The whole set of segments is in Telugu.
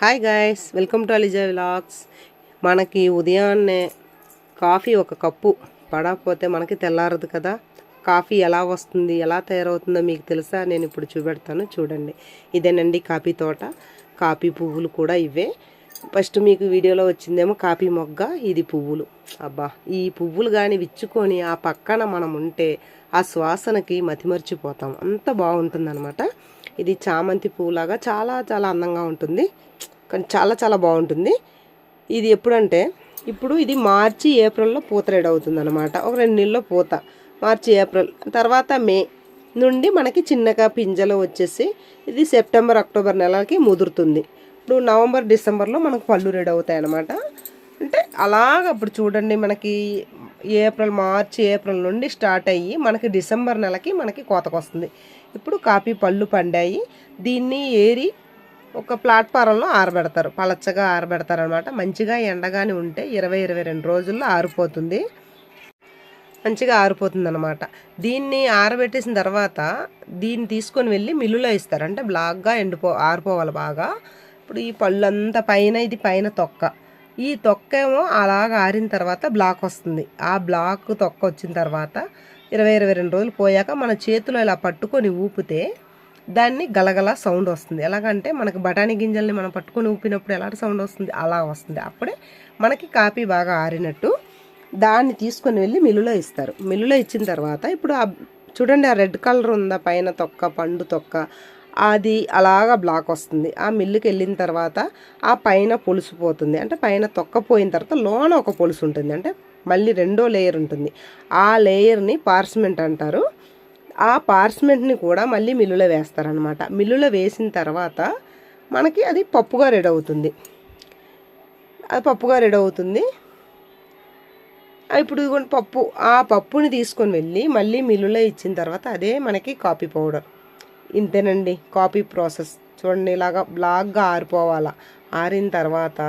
Hi guys, welcome to Aliza vlogs. మనకి ఉదయాన్నే కాఫీ ఒక కప్పు పడకపోతే మనకి తెల్లారదు కదా. కాఫీ ఎలా వస్తుంది, ఎలా తయారవుతుందో మీకు తెలుసా? నేను ఇప్పుడు చూపెడతాను, చూడండి. ఇదేనండి కాఫీ తోట. కాఫీ పువ్వులు కూడా ఇవే. ఫస్ట్ మీకు వీడియోలో వచ్చిందేమో కాఫీ మొగ్గ, ఇది పువ్వులు. అబ్బా, ఈ పువ్వులు కానీ విచ్చుకొని ఆ పక్కన మనం ఉంటే ఆ శ్వాసనకి మతిమర్చిపోతాం, అంత బాగుంటుందన్నమాట. ఇది చామంతి పువ్వులాగా చాలా చాలా అందంగా ఉంటుంది, కానీ చాలా చాలా బాగుంటుంది. ఇది ఎప్పుడంటే ఇప్పుడు ఇది మార్చి ఏప్రిల్లో పూత రెడీ అవుతుంది అనమాట. ఒక 2 నెలల్లో పూత, మార్చి ఏప్రిల్ తర్వాత మే నుండి మనకి చిన్నగా పింజలు వచ్చేసి ఇది సెప్టెంబర్ అక్టోబర్ నెలలకి ముదురుతుంది. ఇప్పుడు నవంబర్ డిసెంబర్లో మనకు పళ్ళు రెడీ అవుతాయి అన్నమాట. అంటే అలాగ అప్పుడు చూడండి, మనకి మార్చి ఏప్రిల్ నుండి స్టార్ట్ అయ్యి మనకి డిసెంబర్ నెలకి మనకి కోతకు వస్తుంది. ఇప్పుడు కాఫీ పళ్ళు పండాయి. దీన్ని ఏరి ఒక ప్లాట్ఫారంలో ఆరబెడతారు, పలచగా ఆరబెడతారు అనమాట. మంచిగా ఎండగానే ఉంటే 20-22 రోజుల్లో ఆరిపోతుంది, మంచిగా ఆరిపోతుంది అనమాట. దీన్ని ఆరబెట్టేసిన తర్వాత దీన్ని తీసుకొని వెళ్ళి మిల్లులో ఇస్తారు. అంటే బ్లాక్గా ఆరిపోవాలి బాగా. ఇప్పుడు ఈ పళ్ళు అంతా పైన, ఇది పైన తొక్క, ఈ తొక్క ఏమో అలాగ ఆరిన తర్వాత బ్లాక్ వస్తుంది. ఆ బ్లాక్ తొక్క వచ్చిన తర్వాత 20-22 రోజులు పోయాక మన చేతిలో ఇలా పట్టుకొని ఊపితే దాన్ని గలగల సౌండ్ వస్తుంది. ఎలాగంటే మనకి బఠానీ గింజల్ని మనం పట్టుకొని ఊపినప్పుడు ఎలాంటి సౌండ్ వస్తుంది, అలా వస్తుంది. అప్పుడే మనకి కాఫీ బాగా ఆరినట్టు. దాన్ని తీసుకొని వెళ్ళి మిల్లులో ఇస్తారు. మిల్లులో ఇచ్చిన తర్వాత ఇప్పుడు చూడండి, ఆ రెడ్ కలర్ ఉందా పైన తొక్క, పండు తొక్క, అది అలాగా బ్లాక్ వస్తుంది. ఆ మిల్లుకి వెళ్ళిన తర్వాత ఆ పైన పొలుసుపోతుంది. అంటే పైన తొక్క పోయిన తర్వాత లోన ఒక పొలుసు ఉంటుంది, అంటే మళ్ళీ రెండో లేయర్ ఉంటుంది. ఆ లేయర్ని పార్స్మెంట్ అంటారు. ఆ పార్స్మెంట్ని కూడా మళ్ళీ మిల్లులో వేస్తారనమాట. మిల్లులో వేసిన తర్వాత మనకి అది పప్పుగా రెడీ అవుతుంది. అది పప్పుగా రెడీ అవుతుంది. ఇప్పుడు ఇదిగోండి పప్పు. ఆ పప్పుని తీసుకొని వెళ్ళి మళ్ళీ మిల్లులో ఇచ్చిన తర్వాత అదే మనకి కాఫీ పౌడర్. ఇంతేనండి కాఫీ ప్రాసెస్. చూడండి, ఇలాగా బ్లాక్గా ఆరిపోవాలా. ఆరిన తర్వాత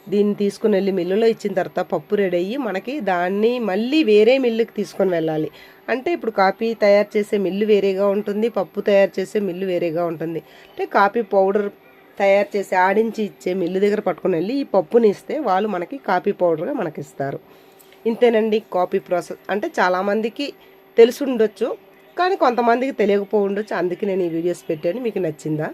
దీన్ని తీసుకుని వెళ్ళి మిల్లులో ఇచ్చిన తర్వాత పప్పు రెడీ అయ్యి మనకి దాన్ని మళ్ళీ వేరే మిల్లుకి తీసుకొని వెళ్ళాలి. అంటే ఇప్పుడు కాఫీ తయారు చేసే మిల్లు వేరేగా ఉంటుంది, పప్పు తయారు చేసే మిల్లు వేరేగా ఉంటుంది. అంటే కాఫీ పౌడర్ తయారు చేసి ఆడించి ఇచ్చే మిల్లు దగ్గర పట్టుకొని వెళ్ళి ఈ పప్పుని ఇస్తే వాళ్ళు మనకి కాఫీ పౌడర్గా మనకి ఇస్తారు. ఇంతేనండి కాఫీ ప్రాసెస్. అంటే చాలామందికి తెలిసి ఉండొచ్చు, కానీ కొంతమందికి తెలియకపో ఉండొచ్చు. అందుకే నేను ఈ వీడియోస్ పెట్టాను. మీకు నచ్చిందా?